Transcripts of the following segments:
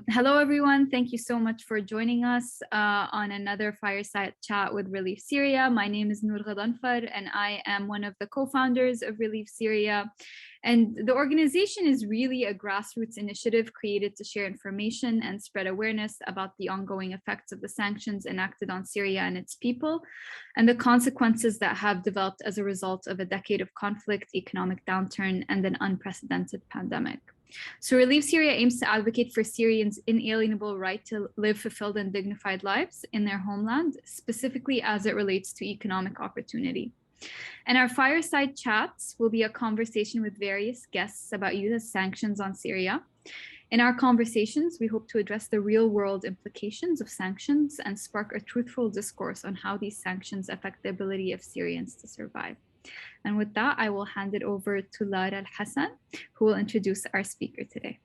Hello, everyone. Thank you so much for joining us on another Fireside Chat with Relief Syria. My name is Noor Ghadanfar, and I am one of the co-founders of Relief Syria. And the organization is really a grassroots initiative created to share information and spread awareness about the ongoing effects of the sanctions enacted on Syria and its people, and the consequences that have developed as a result of a decade of conflict, economic downturn, and an unprecedented pandemic. So Relief Syria aims to advocate for Syrians' inalienable right to live fulfilled and dignified lives in their homeland, specifically as it relates to economic opportunity. And our fireside chats will be a conversation with various guests about U.S. sanctions on Syria. In our conversations, we hope to address the real-world implications of sanctions and spark a truthful discourse on how these sanctions affect the ability of Syrians to survive. And with that, I will hand it over to Lara Al-Hassan, who will introduce our speaker today.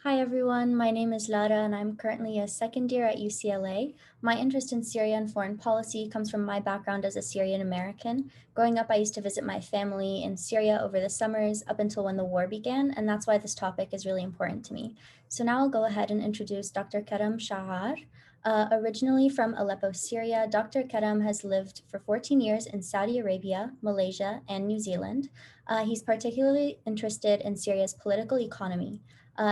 Hi, everyone. My name is Lara, and I'm currently a second year at UCLA. My interest in Syria and foreign policy comes from my background as a Syrian American. Growing up, I used to visit my family in Syria over the summers up until when the war began, and that's why this topic is really important to me. So now I'll go ahead and introduce Dr. Karam Shaar. Originally from Aleppo, Syria, Dr. Karam has lived for 14 years in Saudi Arabia, Malaysia, and New Zealand. He's particularly interested in Syria's political economy.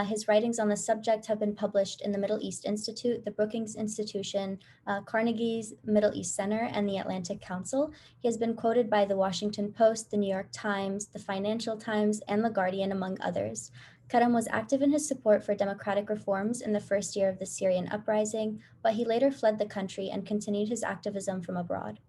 His writings on the subject have been published in the Middle East Institute, the Brookings Institution, Carnegie's Middle East Center, and the Atlantic Council. He has been quoted by the Washington Post, the New York Times, the Financial Times, and the Guardian, among others. Karam was active in his support for democratic reforms in the first year of the Syrian uprising, but he later fled the country and continued his activism from abroad.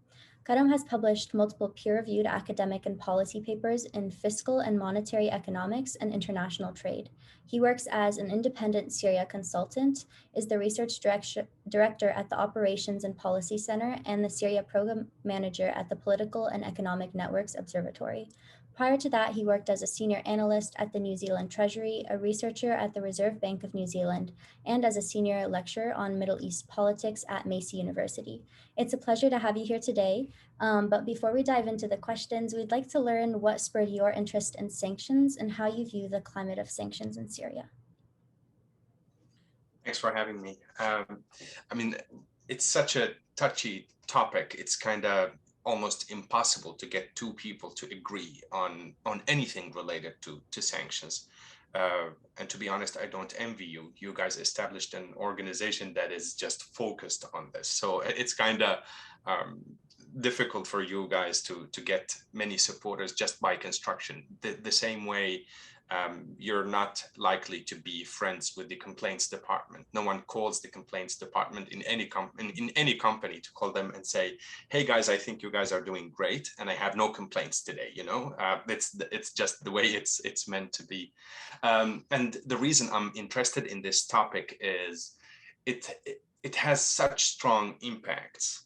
Karam has published multiple peer-reviewed academic and policy papers in fiscal and monetary economics and international trade. He works as an independent Syria consultant, is the research director at the Operations and Policy Center, and the Syria Program Manager at the Political and Economic Networks Observatory. Prior to that, he worked as a senior analyst at the New Zealand Treasury, a researcher at the Reserve Bank of New Zealand, and as a senior lecturer on Middle East politics at Massey University. It's a pleasure to have you here today. But before we dive into the questions, we'd like to learn what spurred your interest in sanctions and how you view the climate of sanctions in Syria. Thanks for having me. It's such a touchy topic. It's kind of almost impossible to get two people to agree on anything related to sanctions. And to be honest, I don't envy you. You guys established an organization that is just focused on this. So it's kind of difficult for you guys to get many supporters just by construction. The same way you're not likely to be friends with the complaints department. No one calls the complaints department in any company to call them and say, hey guys, I think you guys are doing great and I have no complaints today. It's just the way it's meant to be. And the reason I'm interested in this topic is it has such strong impacts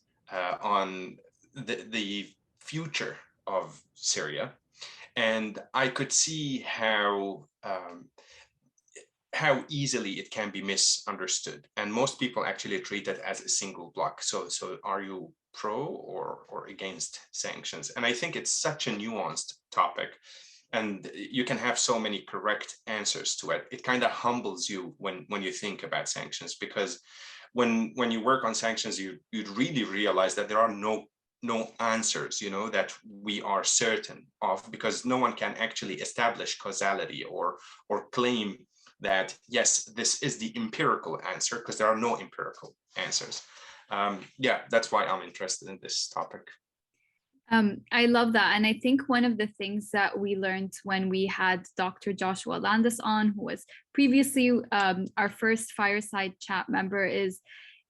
on the future of Syria. And I could see how easily it can be misunderstood. And most people actually treat it as a single block. So are you pro or against sanctions? And I think it's such a nuanced topic. And you can have so many correct answers to it. It kind of humbles you when you think about sanctions, because when you work on sanctions, you'd really realize that there are no answers, that we are certain of, because no one can actually establish causality or claim that, yes, this is the empirical answer, because there are no empirical answers. That's why I'm interested in this topic. I love that. And I think one of the things that we learned when we had Dr. Joshua Landis on, who was previously our first Fireside Chat member, is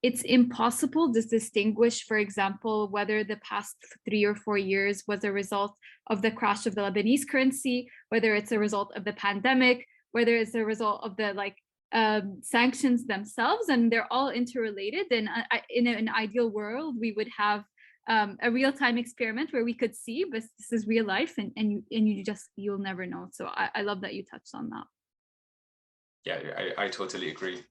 it's impossible to distinguish, for example, whether the past 3 or 4 years was a result of the crash of the Lebanese currency, whether it's a result of the pandemic, whether it's a result of the sanctions themselves, and they're all interrelated. And in an ideal world, we would have a real-time experiment where we could see, but this is real life, and you'll never know. So I love that you touched on that. Yeah, I totally agree.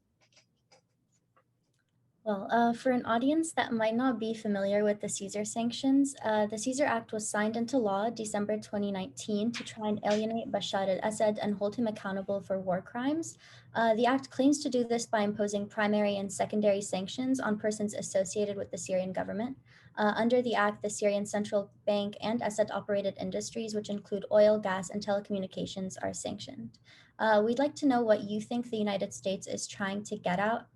Well, for an audience that might not be familiar with the Caesar sanctions, the Caesar Act was signed into law December 2019 to try and alienate Bashar al-Assad and hold him accountable for war crimes. The act claims to do this by imposing primary and secondary sanctions on persons associated with the Syrian government. Under the act, the Syrian Central Bank and Assad-operated industries, which include oil, gas, and telecommunications, are sanctioned. We'd like to know what you think the United States is trying to get at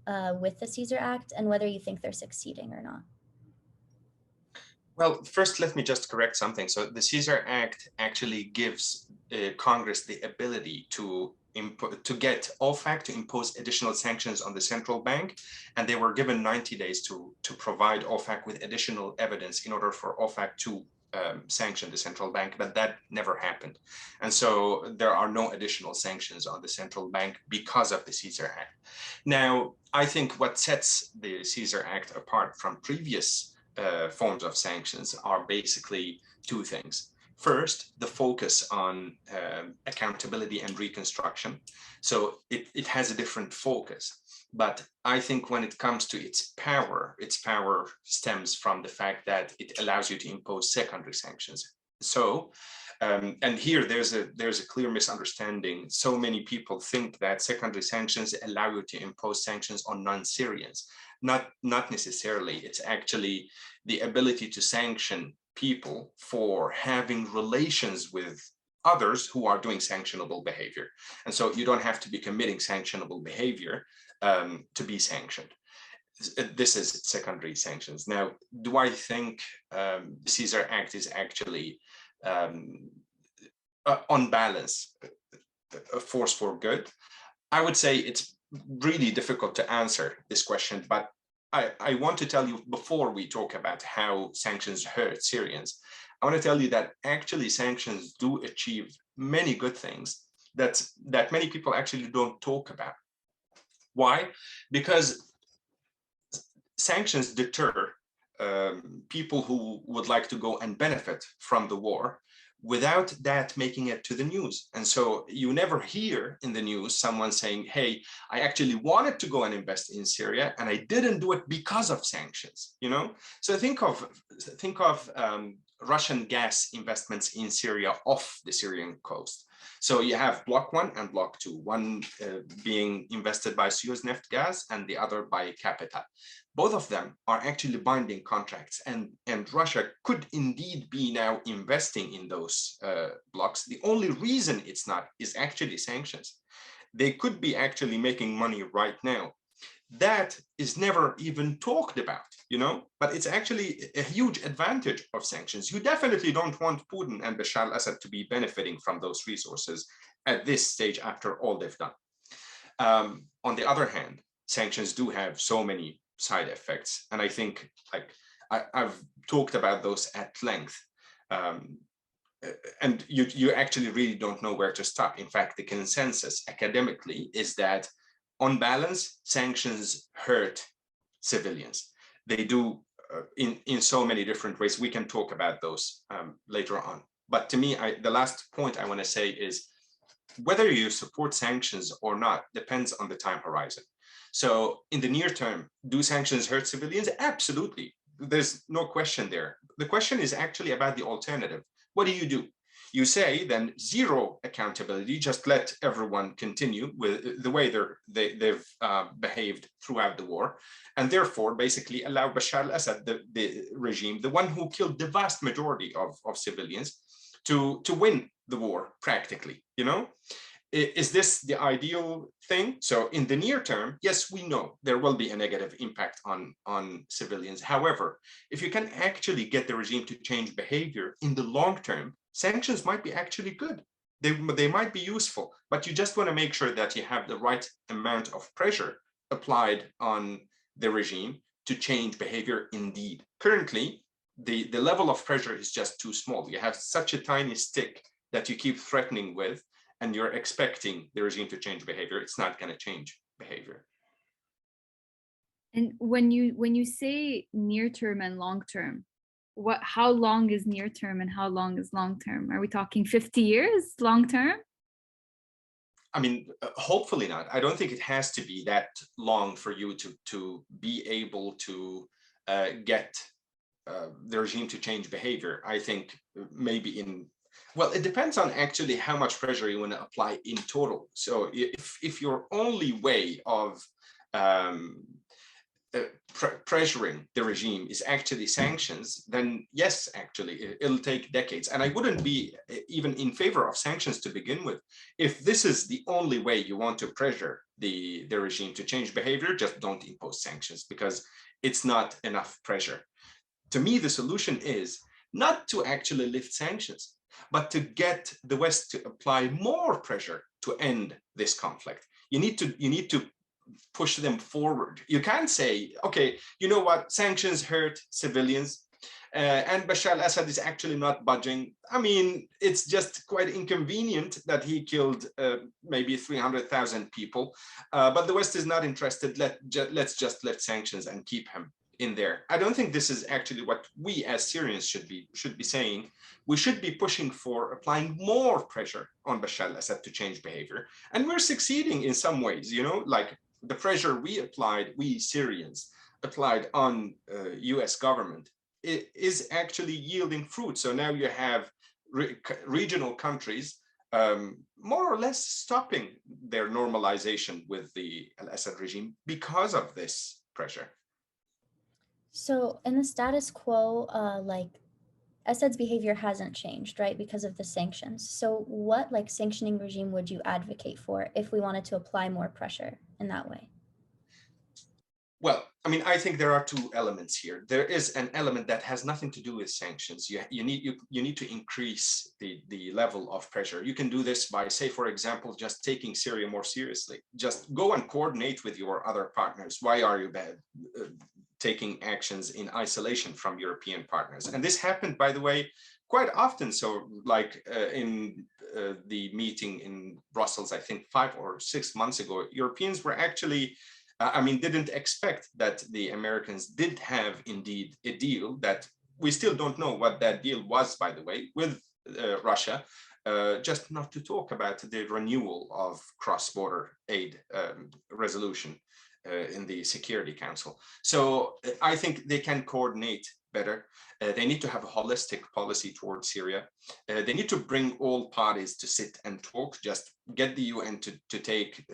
with the Caesar Act and whether you think they're succeeding or not. Well, first, let me just correct something. So the Caesar Act actually gives Congress the ability to get OFAC to impose additional sanctions on the central bank, and they were given 90 days to provide OFAC with additional evidence in order for OFAC to sanction the central bank, but that never happened. And so there are no additional sanctions on the central bank because of the Caesar Act. Now, I think what sets the Caesar Act apart from previous forms of sanctions are basically two things. First, the focus on accountability and reconstruction. So it has a different focus. But I think when it comes to its power stems from the fact that it allows you to impose secondary sanctions. So, and here there's a clear misunderstanding. So many people think that secondary sanctions allow you to impose sanctions on non-Syrians. Not necessarily. It's actually the ability to sanction people for having relations with others who are doing sanctionable behavior. And so you don't have to be committing sanctionable behavior to be sanctioned. This is secondary sanctions. Now, do I think the Caesar Act is actually on balance a force for good? I would say it's really difficult to answer this question, but I want to tell you before we talk about how sanctions hurt Syrians, I want to tell you that actually sanctions do achieve many good things that many people actually don't talk about. Why? Because sanctions deter people who would like to go and benefit from the war without that making it to the news. And so you never hear in the news someone saying, hey, I actually wanted to go and invest in Syria and I didn't do it because of sanctions, you know? So think of Russian gas investments in Syria off the Syrian coast. So you have Block 1 and Block 2, one being invested by Neft Gas and the other by Capital. Both of them are actually binding contracts, and Russia could indeed be now investing in those blocks. The only reason it's not is actually sanctions. They could be actually making money right now. That is never even talked about, you know, but it's actually a huge advantage of sanctions. You definitely don't want Putin and Bashar al-Assad to be benefiting from those resources at this stage after all they've done. On the other hand, sanctions do have so many side effects, and I think like I've talked about those at length. And you actually really don't know where to stop. In fact, the consensus academically is that on balance, sanctions hurt civilians. They do in so many different ways. We can talk about those later on. But to me, the last point I want to say is whether you support sanctions or not depends on the time horizon. So in the near term, do sanctions hurt civilians? Absolutely. There's no question there. The question is actually about the alternative. What do? You say then zero accountability, just let everyone continue with the way they've behaved throughout the war, and therefore basically allow Bashar al-Assad, the regime, the one who killed the vast majority of civilians, to win the war practically, you know? Is this the ideal thing? So in the near term, yes, we know there will be a negative impact on civilians. However, if you can actually get the regime to change behavior in the long term, sanctions might be actually good. They might be useful, but you just want to make sure that you have the right amount of pressure applied on the regime to change behavior indeed. Currently, the level of pressure is just too small. You have such a tiny stick that you keep threatening with, and you're expecting the regime to change behavior. It's not going to change behavior. And when you say near term and long term, how long is near term and how long is long term? Are we talking 50 years long term? I mean, hopefully not. I don't think it has to be that long for you to be able to get the regime to change behavior. I think maybe well, it depends on actually how much pressure you want to apply in total. So if your only way of pressuring the regime is actually sanctions, then yes, actually, it'll take decades. And I wouldn't be even in favor of sanctions to begin with. If this is the only way you want to pressure the regime to change behavior, just don't impose sanctions, because it's not enough pressure. To me, the solution is not to actually lift sanctions, but to get the West to apply more pressure to end this conflict. You need to push them forward. You can't say, okay, you know what, sanctions hurt civilians, and Bashar al-Assad is actually not budging. I mean, it's just quite inconvenient that he killed maybe 300,000 people, but the West is not interested. Let's just lift sanctions and keep him in there. I don't think this is actually what we as Syrians should be saying. We should be pushing for applying more pressure on Bashar al-Assad to change behavior. And we're succeeding in some ways, you know, like the pressure we Syrians applied on US government is actually yielding fruit. So now you have regional countries more or less stopping their normalization with the al-Assad regime because of this pressure. So in the status quo, like Assad's behavior hasn't changed, right, because of the sanctions. So what like sanctioning regime would you advocate for if we wanted to apply more pressure in that way? Well, I mean, I think there are two elements here. There is an element that has nothing to do with sanctions. You need to increase the level of pressure. You can do this by, say, for example, just taking Syria more seriously. Just go and coordinate with your other partners. Why are you taking actions in isolation from European partners? And this happened, by the way, quite often. So like in the meeting in Brussels, I think 5 or 6 months ago, Europeans were actually didn't expect that the Americans did have indeed a deal that we still don't know what that deal was, by the way, with Russia, just not to talk about the renewal of cross-border aid resolution in the Security Council. So I think they can coordinate better. They need to have a holistic policy towards Syria. They need to bring all parties to sit and talk, just get the UN to take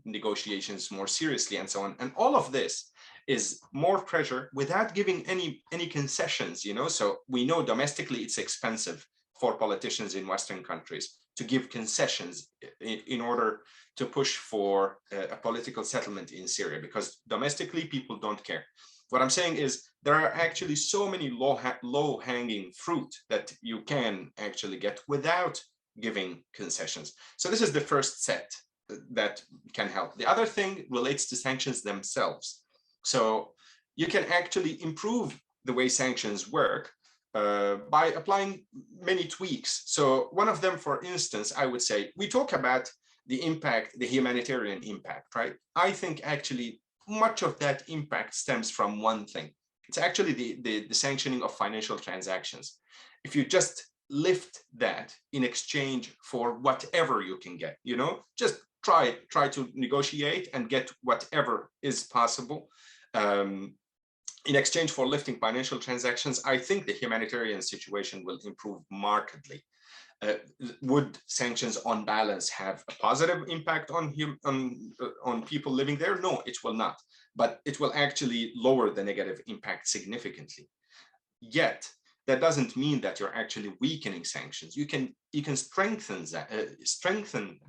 negotiations more seriously and so on. And all of this is more pressure without giving any concessions, you know. So we know domestically it's expensive for politicians in Western countries to give concessions in order to push for a political settlement in Syria, because domestically people don't care. What I'm saying is there are actually so many low-hanging fruit that you can actually get without giving concessions. So this is the first set that can help. The other thing relates to sanctions themselves. So you can actually improve the way sanctions work by applying many tweaks. So one of them, for instance, I would say, we talk about the impact, the humanitarian impact, right? I think actually much of that impact stems from one thing. It's actually the sanctioning of financial transactions. If you just lift that in exchange for whatever you can get, you know, just try to negotiate and get whatever is possible. In exchange for lifting financial transactions, I think the humanitarian situation will improve markedly. Would sanctions on balance have a positive impact on people living there? No, it will not, but it will actually lower the negative impact significantly. Yet that doesn't mean that you're actually weakening sanctions. You can strengthen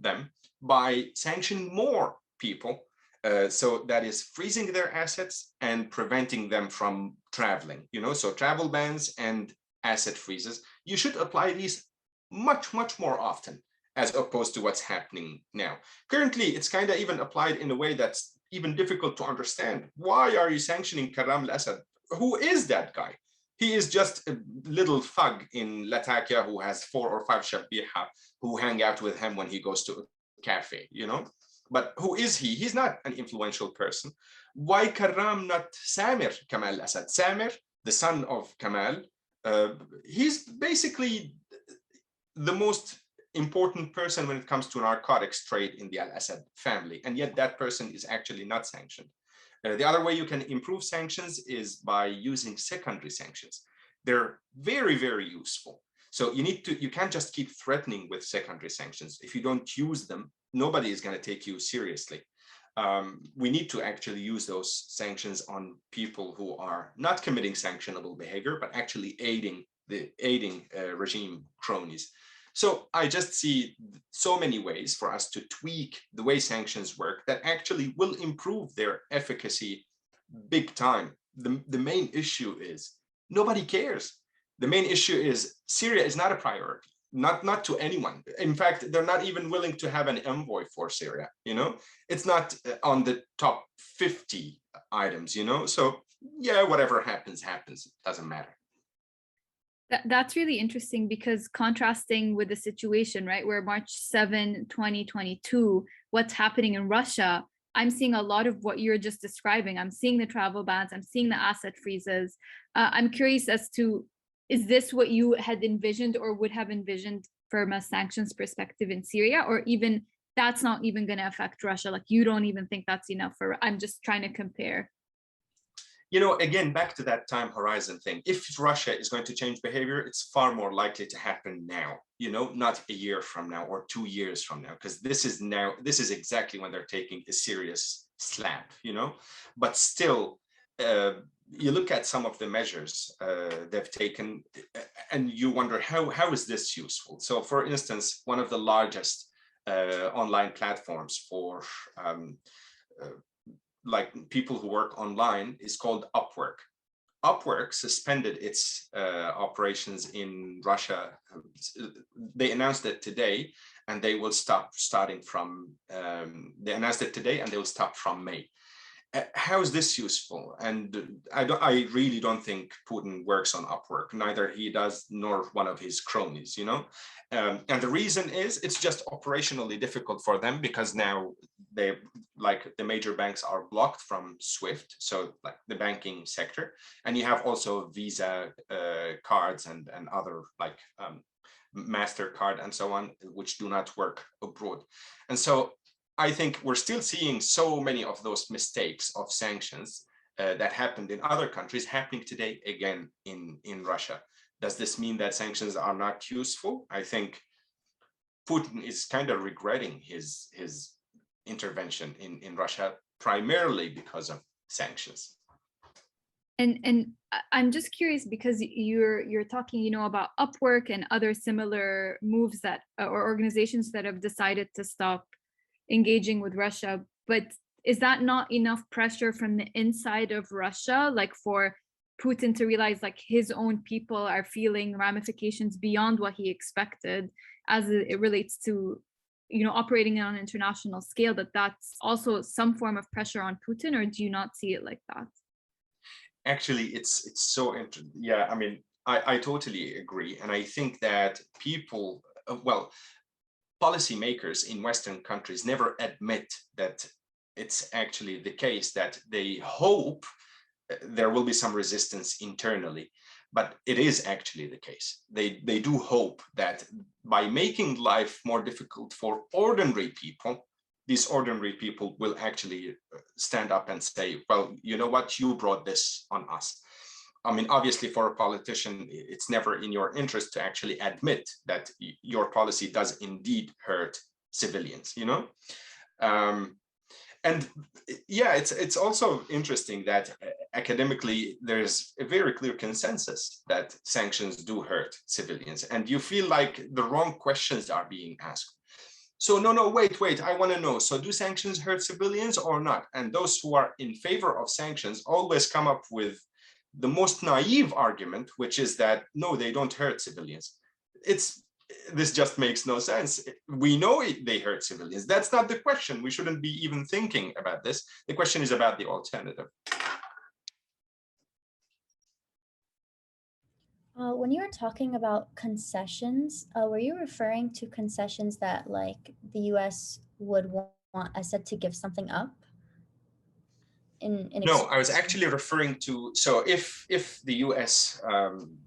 them by sanctioning more people. So that is freezing their assets and preventing them from traveling, you know, so travel bans and asset freezes. You should apply these much more often, as opposed to what's happening now. Currently, it's kind of even applied in a way that's even difficult to understand. Why are you sanctioning Karam al-Assad? Who is that guy? He is just a little thug in Latakia who has 4 or 5 shabiha who hang out with him when he goes to a cafe, you know? But who is he? He's not an influential person. Why Karam, not Samir Kamal al-Assad? Samir, the son of Kamal, he's basically the most important person when it comes to narcotics trade in the Al-Assad family, and yet that person is actually not sanctioned. The other way you can improve sanctions is by using secondary sanctions. They're very, very useful. So you can't just keep threatening with secondary sanctions. If you don't use them, nobody is going to take you seriously. We need to actually use those sanctions on people who are not committing sanctionable behavior, but actually aiding regime cronies. So I just see so many ways for us to tweak the way sanctions work that actually will improve their efficacy big time. The main issue is nobody cares. The main issue is Syria is not a priority, not to anyone. In fact, they're not even willing to have an envoy for Syria. It's not on the top 50 items. So yeah, whatever happens, it doesn't matter. That's really interesting, because contrasting with the situation, right, where March 7, 2022, what's happening in Russia, I'm seeing a lot of what you're just describing. I'm seeing the travel bans, I'm seeing the asset freezes. I'm curious as to, is this what you had envisioned or would have envisioned from a sanctions perspective in Syria, or even that's not even going to affect Russia? Like, you don't even think that's enough I'm just trying to compare. Again, back to that time horizon thing. If Russia is going to change behavior, it's far more likely to happen now, not a year from now or 2 years from now, because this is exactly when they're taking a serious slap, But still, you look at some of the measures they've taken, and you wonder, how is this useful? So, for instance, one of the largest online platforms for like people who work online is called Upwork. Upwork suspended its operations in Russia. They announced it today, and they will stop starting from. They announced it today, and they will stop from May. How is this useful? And I really don't think Putin works on Upwork. Neither he does, nor one of his cronies. And the reason is it's just operationally difficult for them, because now the major banks are blocked from SWIFT, so like the banking sector, and you have also Visa cards and other like MasterCard and so on, which do not work abroad. And so I think we're still seeing so many of those mistakes of sanctions that happened in other countries happening today again in Russia. Does this mean that sanctions are not useful? I think Putin is kind of regretting his intervention in Russia, primarily because of sanctions. And I'm just curious, because you're talking, about Upwork and other similar moves that or organizations that have decided to stop engaging with Russia, but is that not enough pressure from the inside of Russia, like for Putin to realize like his own people are feeling ramifications beyond what he expected as it relates to operating on an international scale, that's also some form of pressure on Putin? Or do you not see it like that? Actually, it's so interesting. Yeah, I mean, I totally agree. And I think that people, policymakers in Western countries never admit that it's actually the case, that they hope there will be some resistance internally, but it is actually the case. They do hope that by making life more difficult for ordinary people, these ordinary people will actually stand up and say, well, you know what, you brought this on us. I mean, obviously, for a politician, it's never in your interest to actually admit that your policy does indeed hurt civilians, And yeah, it's also interesting that academically, there's a very clear consensus that sanctions do hurt civilians, and you feel like the wrong questions are being asked. So no, wait, I want to know. So do sanctions hurt civilians or not? And those who are in favor of sanctions always come up with the most naive argument, which is that, no, they don't hurt civilians. This just makes no sense. We know they hurt civilians. That's not the question. We shouldn't be even thinking about this. The question is about the alternative. When you were talking about concessions, were you referring to concessions that like the US would want Assad to give something up No, I was actually referring to, so if the US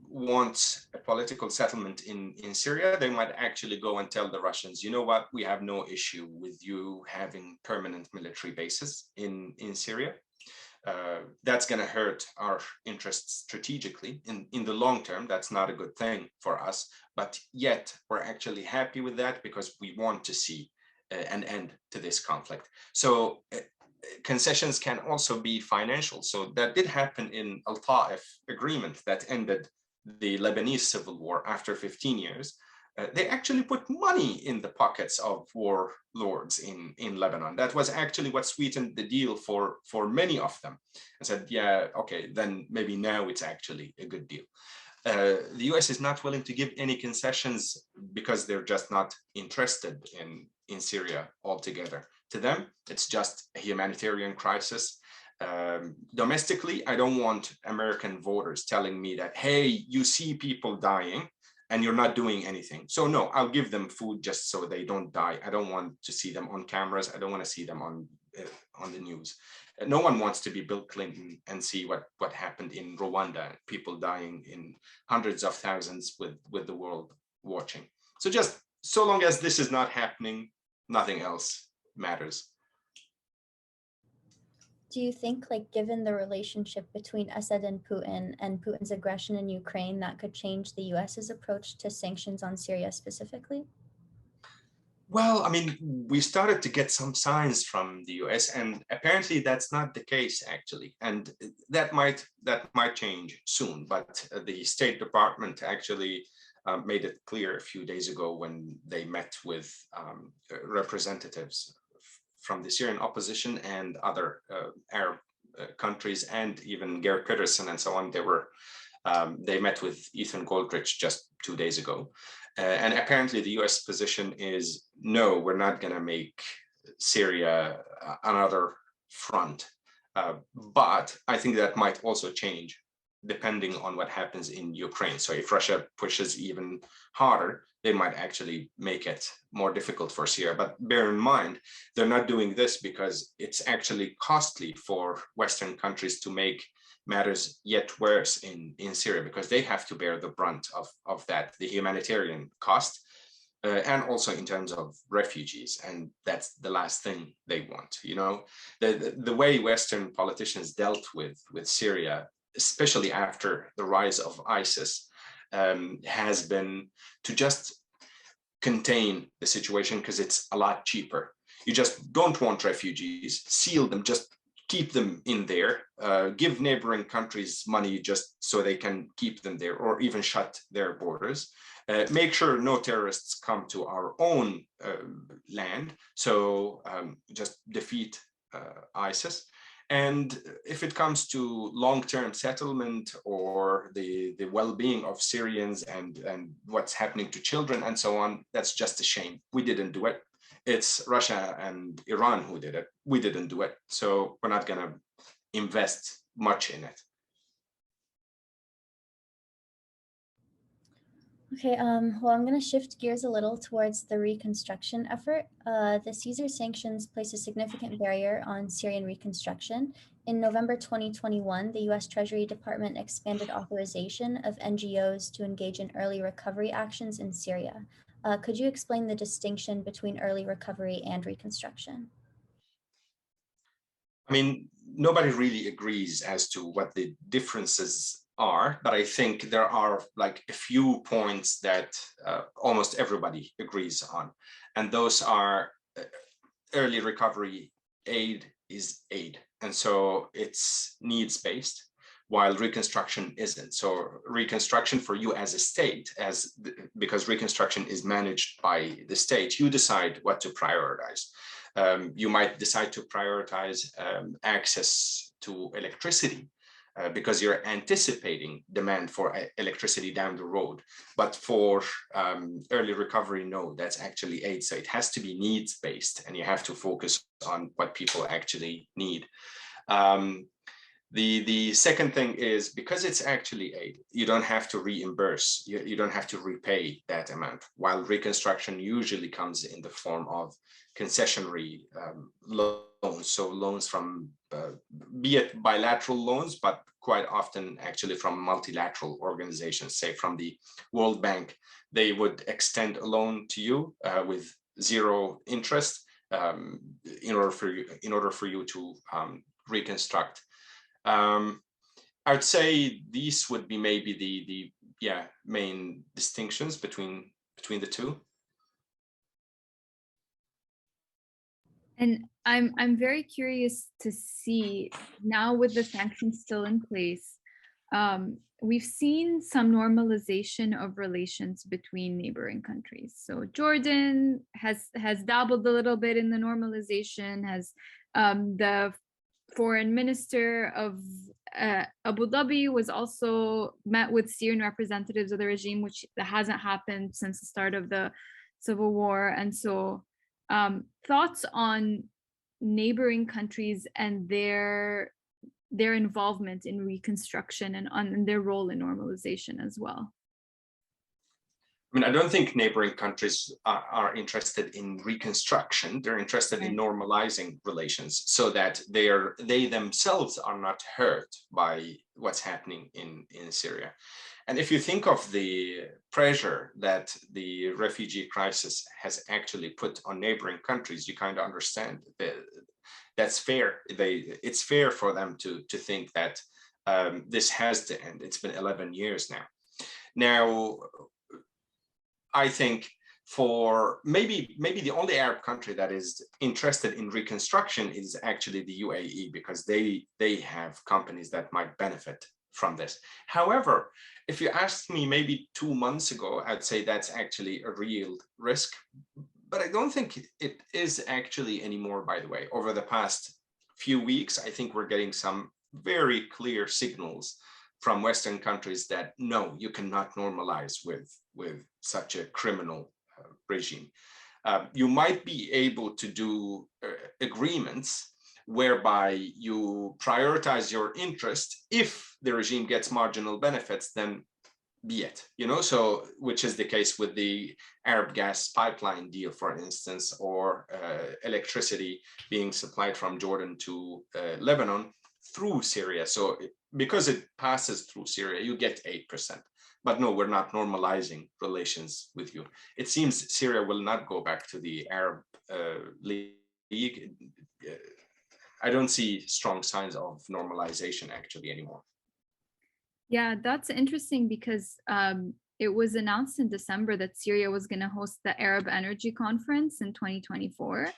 wants a political settlement in Syria, they might actually go and tell the Russians, you know what, we have no issue with you having permanent military bases in Syria. That's going to hurt our interests strategically. In the long term, that's not a good thing for us. But yet, we're actually happy with that because we want to see an end to this conflict. So concessions can also be financial. So that did happen in Al-Ta'if agreement that ended the Lebanese civil war after 15 years. They actually put money in the pockets of warlords in Lebanon. That was actually what sweetened the deal for many of them. And said, yeah, okay, then maybe now it's actually a good deal. The US is not willing to give any concessions because they're just not interested in Syria altogether. To them, it's just a humanitarian crisis. Domestically, I don't want American voters telling me that, hey, you see people dying and you're not doing anything. So no, I'll give them food just so they don't die. I don't want to see them on cameras. I don't want to see them on the news. No one wants to be Bill Clinton and see what happened in Rwanda, people dying in hundreds of thousands with the world watching. So just so long as this is not happening, nothing else matters. Do you think, like, given the relationship between Assad and Putin's aggression in Ukraine, that could change the US's approach to sanctions on Syria specifically? Well, I mean, we started to get some signs from the US, and apparently that's not the case, actually. And that might change soon. But the State Department actually made it clear a few days ago when they met with representatives from the Syrian opposition and other Arab countries, and even Gary Peterson and so on. They met with Ethan Goldrich just 2 days ago. And apparently the US position is, no, we're not going to make Syria another front. But I think that might also change depending on what happens in Ukraine. So if Russia pushes even harder, they might actually make it more difficult for Syria. But bear in mind, they're not doing this because it's actually costly for Western countries to make matters yet worse in Syria, because they have to bear the brunt of that, the humanitarian cost, and also in terms of refugees. And that's the last thing they want. You know, the way Western politicians dealt with Syria, especially after the rise of ISIS, has been to just contain the situation because it's a lot cheaper. You just don't want refugees, seal them, just keep them in there, give neighboring countries money just so they can keep them there, or even shut their borders. Make sure no terrorists come to our own land, so just defeat ISIS. And if it comes to long-term settlement or the well-being of Syrians and what's happening to children and so on, that's just a shame. We didn't do it. It's Russia and Iran who did it. We didn't do it. So we're not going to invest much in it. Okay, well, I'm going to shift gears a little towards the reconstruction effort. The Caesar sanctions place a significant barrier on Syrian reconstruction. In November 2021, the U.S. Treasury Department expanded authorization of NGOs to engage in early recovery actions in Syria. Could you explain the distinction between early recovery and reconstruction? I mean, nobody really agrees as to what the differences are, but I think there are like a few points that almost everybody agrees on. And those are early recovery aid is aid. And so it's needs-based, while reconstruction isn't. So reconstruction for you as a state, because reconstruction is managed by the state, you decide what to prioritize. You might decide to prioritize access to electricity because you're anticipating demand for electricity down the road. But for early recovery, no, that's actually aid. So it has to be needs-based, and you have to focus on what people actually need. The second thing is, because it's actually aid, you don't have to reimburse, you don't have to repay that amount, while reconstruction usually comes in the form of concessionary loans, so loans from be it bilateral loans, but quite often actually from multilateral organizations, say from the World Bank. They would extend a loan to you with zero interest in order for you to reconstruct. I would say these would be maybe the main distinctions between the two. And I'm very curious to see now with the sanctions still in place. We've seen some normalization of relations between neighboring countries. So Jordan has dabbled a little bit in the normalization. Has the foreign minister of Abu Dhabi was also met with Syrian representatives of the regime, which hasn't happened since the start of the civil war. And so thoughts on neighboring countries and their involvement in reconstruction and on their role in normalization as well. I mean, I don't think neighboring countries are interested in reconstruction. They're interested in normalizing relations so that they themselves are not hurt by what's happening in Syria. And if you think of the pressure that the refugee crisis has actually put on neighboring countries, you kind of understand that that's fair. It's fair for them to think that this has to end. It's been 11 years now. Now, I think for maybe the only Arab country that is interested in reconstruction is actually the UAE, because they have companies that might benefit from this. However, if you asked me maybe 2 months ago, I'd say that's actually a real risk. But I don't think it is actually anymore, by the way. Over the past few weeks, I think we're getting some very clear signals from Western countries that no, you cannot normalize with such a criminal regime. You might be able to do agreements whereby you prioritize your interest. If the regime gets marginal benefits, then be it, so which is the case with the Arab gas pipeline deal, for instance, or electricity being supplied from Jordan to Lebanon through Syria. So because it passes through Syria, you get 8%. But no, we're not normalizing relations with you. It seems Syria will not go back to the Arab League. I don't see strong signs of normalization actually anymore. Yeah, that's interesting because it was announced in December that Syria was going to host the Arab Energy Conference in 2024.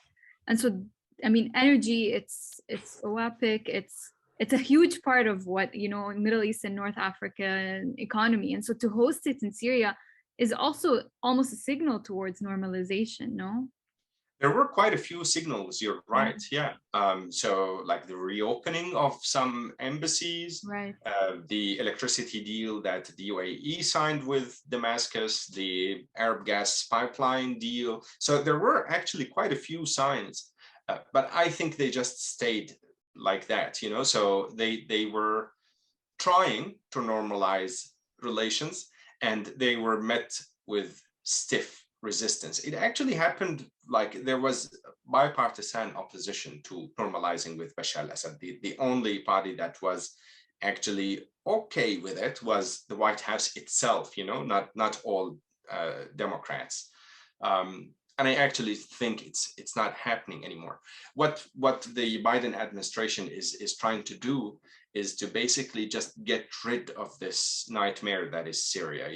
And so, I mean, energy, it's OAPIC, it's a huge part of what, Middle East and North Africa economy. And so to host it in Syria is also almost a signal towards normalization, no? There were quite a few signals, you're right, yeah. So like the reopening of some embassies, right. The electricity deal that the UAE signed with Damascus, the Arab gas pipeline deal. So there were actually quite a few signs, but I think they just stayed like that, so they were trying to normalize relations and they were met with stiff resistance. It actually happened like there was bipartisan opposition to normalizing with Bashar al-Assad. The only party that was actually okay with it was the White House itself, not all Democrats. And I actually think it's not happening anymore. What the Biden administration is trying to do is to basically just get rid of this nightmare that is Syria.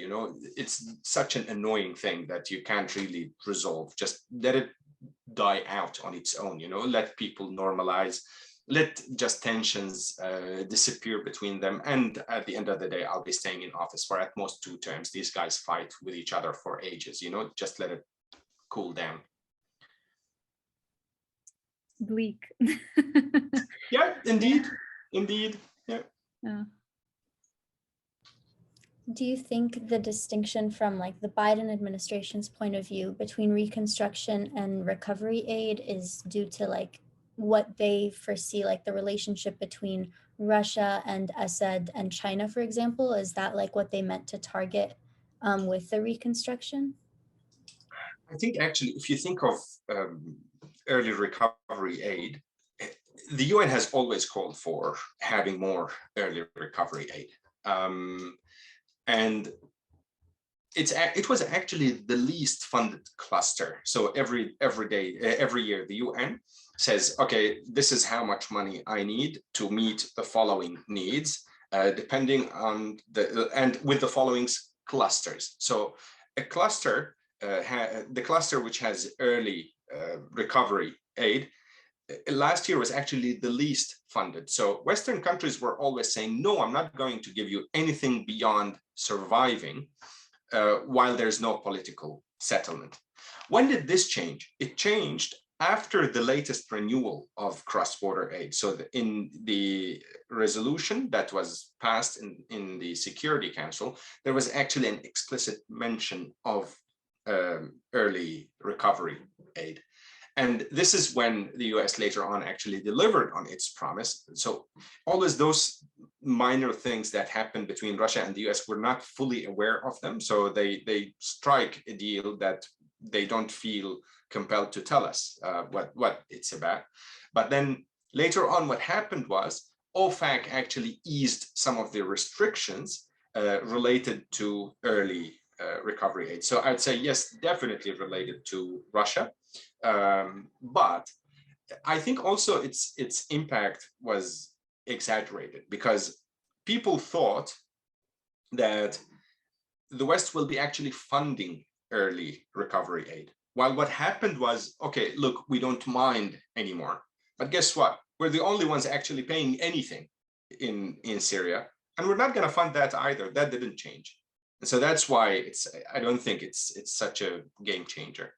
It's such an annoying thing that you can't really resolve. Just let it die out on its own, let people normalize, let just tensions disappear between them. And at the end of the day, I'll be staying in office for at most 2 terms. These guys fight with each other for ages, just let it cool down. Bleak. Yeah, indeed. Yeah. Do you think the distinction from like the Biden administration's point of view between reconstruction and recovery aid is due to like what they foresee, like the relationship between Russia and Assad and China, for example? Is that like what they meant to target with the reconstruction? I think actually, if you think of early recovery aid, the UN has always called for having more early recovery aid. And it was actually the least funded cluster. So every year, the UN says, okay, this is how much money I need to meet the following needs, depending on and with the following clusters. So a cluster, the cluster which has early recovery aid, last year was actually the least funded. So Western countries were always saying, no, I'm not going to give you anything beyond surviving while there's no political settlement. When did this change? It changed after the latest renewal of cross-border aid. So in the resolution that was passed in the Security Council, there was actually an explicit mention of early recovery aid. And this is when the US later on actually delivered on its promise. So always those minor things that happened between Russia and the US, we're not fully aware of them. So they strike a deal that they don't feel compelled to tell us what it's about. But then later on, what happened was OFAC actually eased some of the restrictions related to early recovery aid. So I'd say, yes, definitely related to Russia. But I think also its impact was exaggerated because people thought that the West will be actually funding early recovery aid. While what happened was, okay, look, we don't mind anymore. But guess what? We're the only ones actually paying anything in Syria. And we're not going to fund that either. That didn't change. And so that's why I don't think it's such a game changer.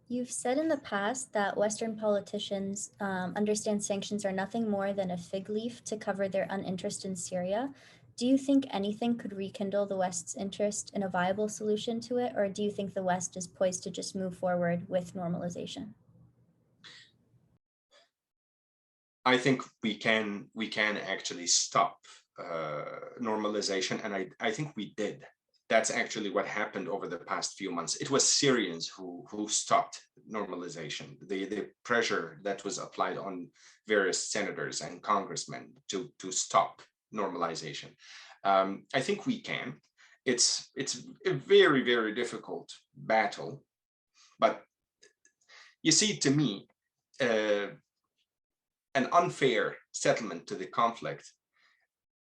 You've said in the past that Western politicians understand sanctions are nothing more than a fig leaf to cover their uninterest in Syria. Do you think anything could rekindle the West's interest in a viable solution to it, or do you think the West is poised to just move forward with normalization? I think we can actually stop normalization, and I think we did. That's actually what happened over the past few months. It was Syrians who stopped normalization. The pressure that was applied on various senators and congressmen to stop normalization. I think we can. It's a very, very difficult battle, but you see, to me, an unfair settlement to the conflict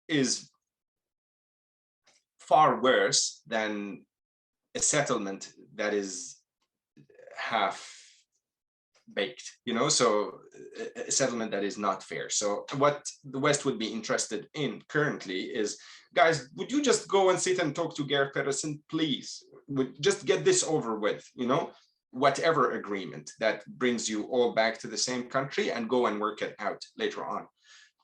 is far worse than a settlement that is half baked, so a settlement that is not fair. So what the West would be interested in currently is, guys, would you just go and sit and talk to Gareth Patterson, please? Would just get this over with, whatever agreement that brings you all back to the same country, and go and work it out later on.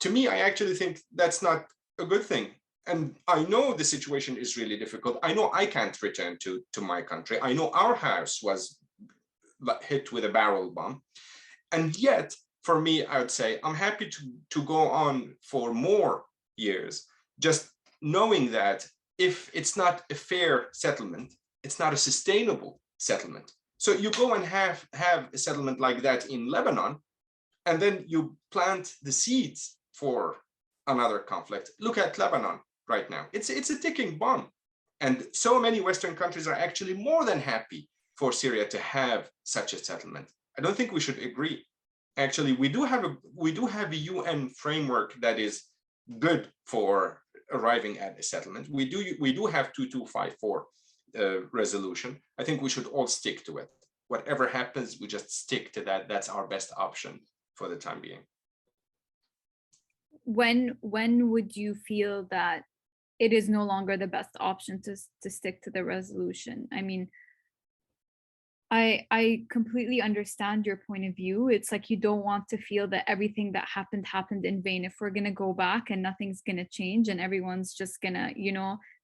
To me, I actually think that's not a good thing. And I know the situation is really difficult. I know I can't return to my country. I know our house was hit with a barrel bomb. And yet, for me, I would say I'm happy to go on for more years, just knowing that if it's not a fair settlement, it's not a sustainable settlement. So you go and have a settlement like that in Lebanon, and then you plant the seeds for another conflict. Look at Lebanon right now. It's a ticking bomb. And so many Western countries are actually more than happy for Syria to have such a settlement. I don't think we should agree. Actually, we do have a UN framework that is good for arriving at a settlement. We do have 2254 resolution. I think we should all stick to it. Whatever happens, we just stick to that. That's our best option for the time being. When would you feel that it is no longer the best option to stick to the resolution? I mean, I completely understand your point of view. It's like you don't want to feel that everything that happened in vain. If we're gonna go back and nothing's gonna change and everyone's just gonna,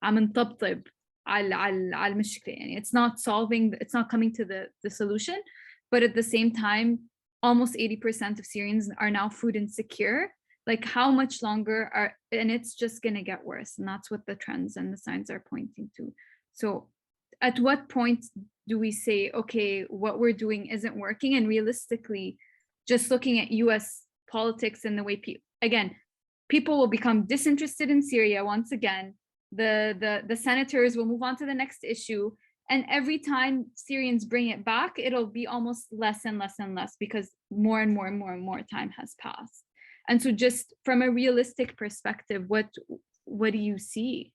عم نطبطب على المشكلة. It's not solving, it's not coming to the solution. But at the same time, almost 80% of Syrians are now food insecure. Like, how much longer and it's just gonna get worse. And that's what the trends and the signs are pointing to. So at what point do we say, okay, what we're doing isn't working? And realistically, just looking at US politics and the way people will become disinterested in Syria once again. The senators will move on to the next issue. And every time Syrians bring it back, it'll be almost less and less and less because more and more and more and more time has passed. And so just from a realistic perspective, what do you see?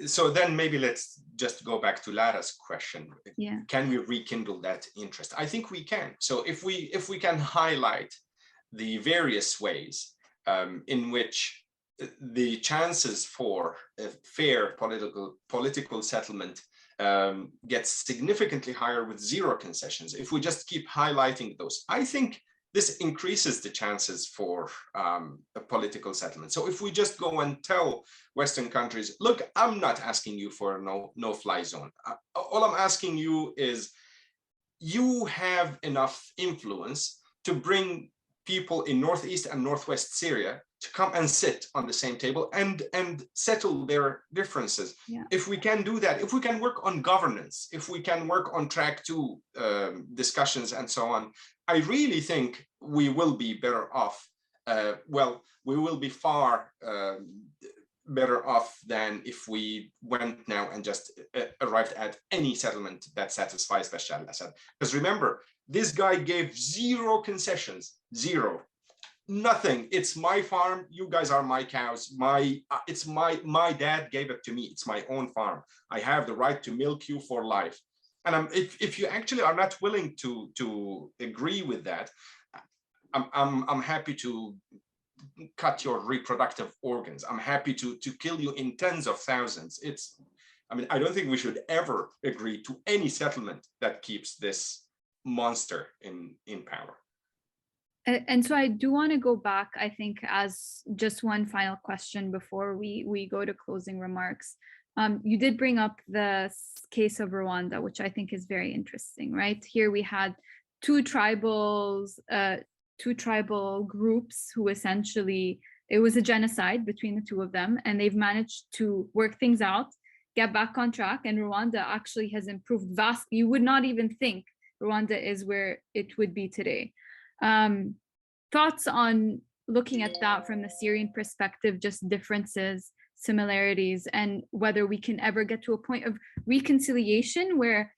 So then maybe let's just go back to Lara's question. Yeah. Can we rekindle that interest? I think we can. So if we can highlight the various ways in which the chances for a fair political settlement gets significantly higher with zero concessions, if we just keep highlighting those, I think this increases the chances for a political settlement. So if we just go and tell Western countries, look, I'm not asking you for a no-fly zone. All I'm asking you is you have enough influence to bring people in Northeast and Northwest Syria to come and sit on the same table and settle their differences. Yeah. If we can do that, if we can work on governance, if we can work on track 2 discussions and so on, I really think we will be better off. We will be far better off than if we went now and just arrived at any settlement that satisfies Bashar al-Assad. Because remember, this guy gave zero concessions, zero, nothing. It's my farm. You guys are my cows. My dad gave it to me. It's my own farm. I have the right to milk you for life. And if you actually are not willing to agree with that, I'm happy to cut your reproductive organs. I'm happy to kill you in tens of thousands. I don't think we should ever agree to any settlement that keeps this monster in power. And so I do want to go back, I think, as just one final question before we go to closing remarks. You did bring up the case of Rwanda, which I think is very interesting, right? Here we had two tribal groups who essentially, it was a genocide between the two of them, and they've managed to work things out, get back on track, and Rwanda actually has improved vastly. You would not even think Rwanda is where it would be today. Thoughts on looking at that from the Syrian perspective, just differences, similarities, and whether we can ever get to a point of reconciliation where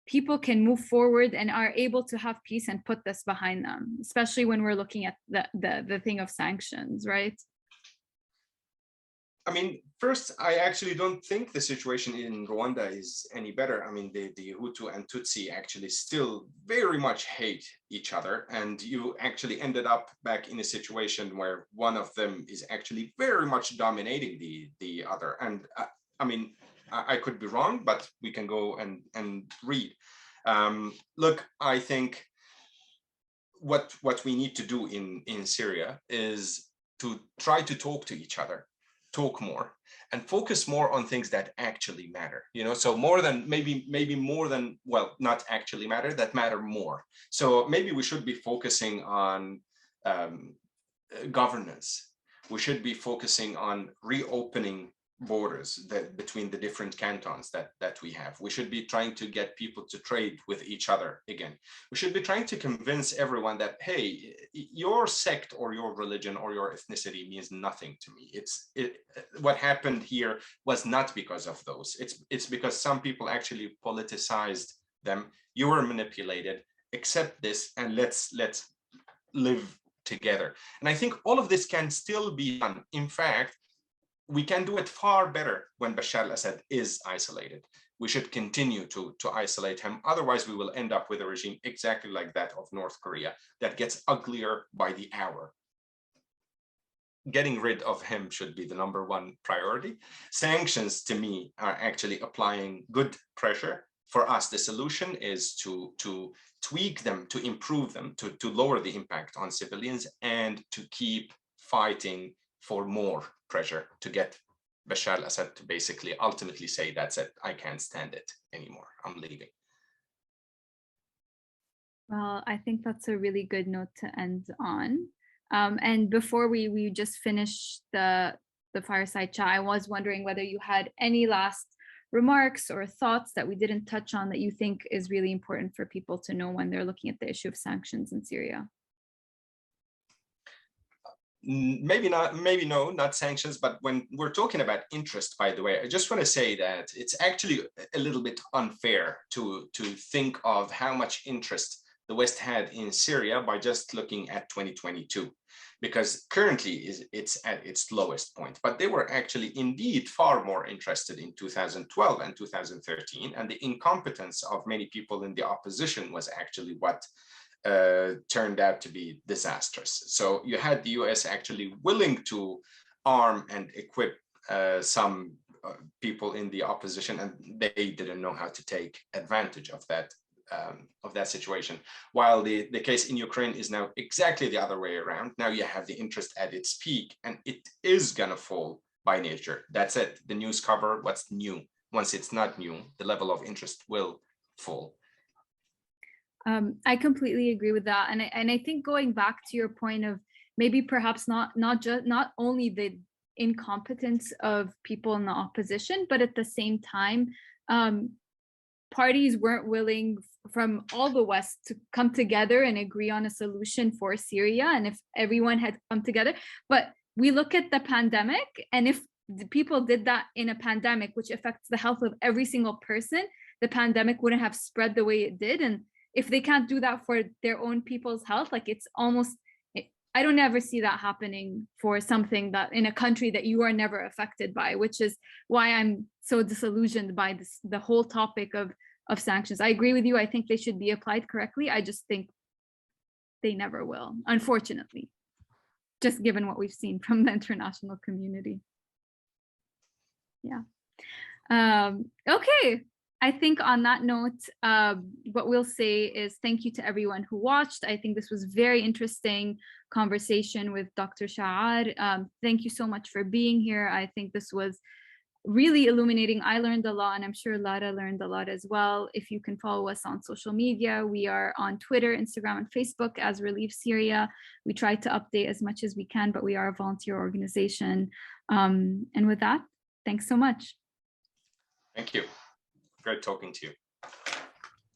people can move forward and are able to have peace and put this behind them, especially when we're looking at the thing of sanctions, right? First, I actually don't think the situation in Rwanda is any better. The Hutu and Tutsi actually still very much hate each other. And you actually ended up back in a situation where one of them is actually very much dominating the other. And I could be wrong, but we can go and read. Look, I think what we need to do in Syria is to try to talk to each other, talk more, and focus more on things that actually matter. So more than maybe more than, well, not actually matter, that matter more. So maybe we should be focusing on governance. We should be focusing on reopening borders between the different cantons that we have. We should be trying to get people to trade with each other again. We should be trying to convince everyone that, hey, your sect or your religion or your ethnicity means nothing to me. What happened here was not because of those. It's because some people actually politicized them. You were manipulated. Accept this and let's live together. And I think all of this can still be done. In fact, we can do it far better when Bashar al-Assad is isolated. We should continue to isolate him. Otherwise, we will end up with a regime exactly like that of North Korea that gets uglier by the hour. Getting rid of him should be the #1 priority. Sanctions, to me, are actually applying good pressure. For us, the solution is to tweak them, to improve them, to lower the impact on civilians, and to keep fighting for more pressure to get Bashar al-Assad to basically ultimately say, that's it, I can't stand it anymore, I'm leaving. Well, I think that's a really good note to end on. And before we just finish the fireside chat, I was wondering whether you had any last remarks or thoughts that we didn't touch on that you think is really important for people to know when they're looking at the issue of sanctions in Syria? Maybe not, maybe no, not sanctions, but when we're talking about interest, by the way, I just want to say that it's actually a little bit unfair to think of how much interest the West had in Syria by just looking at 2022, because currently it's at its lowest point. But they were actually indeed far more interested in 2012 and 2013, and the incompetence of many people in the opposition was actually what turned out to be disastrous. So you had the US actually willing to arm and equip some people in the opposition, and they didn't know how to take advantage of that situation. While the case in Ukraine is now exactly the other way around. Now you have the interest at its peak, and it is gonna fall by nature. That's it. The news cover what's new. Once it's not new, the level of interest will fall. I completely agree with that, and I think going back to your point of maybe perhaps not only the incompetence of people in the opposition, but at the same time, parties weren't willing from all the West to come together and agree on a solution for Syria. And if everyone had come together, but we look at the pandemic, and if the people did that in a pandemic, which affects the health of every single person, the pandemic wouldn't have spread the way it did. And if they can't do that for their own people's health, like it's almost, I don't ever see that happening for something that in a country that you are never affected by, which is why I'm so disillusioned by this, the whole topic of sanctions. I agree with you. I think they should be applied correctly. I just think they never will, unfortunately, just given what we've seen from the international community. Yeah. Okay. I think on that note, what we'll say is thank you to everyone who watched. I think this was very interesting conversation with Dr. Shaar. Thank you so much for being here. I think this was really illuminating. I learned a lot, and I'm sure Lara learned a lot as well. If you can follow us on social media, we are on Twitter, Instagram, and Facebook as Relief Syria. We try to update as much as we can, but we are a volunteer organization. And with that, thanks so much. Thank you. Great talking to you.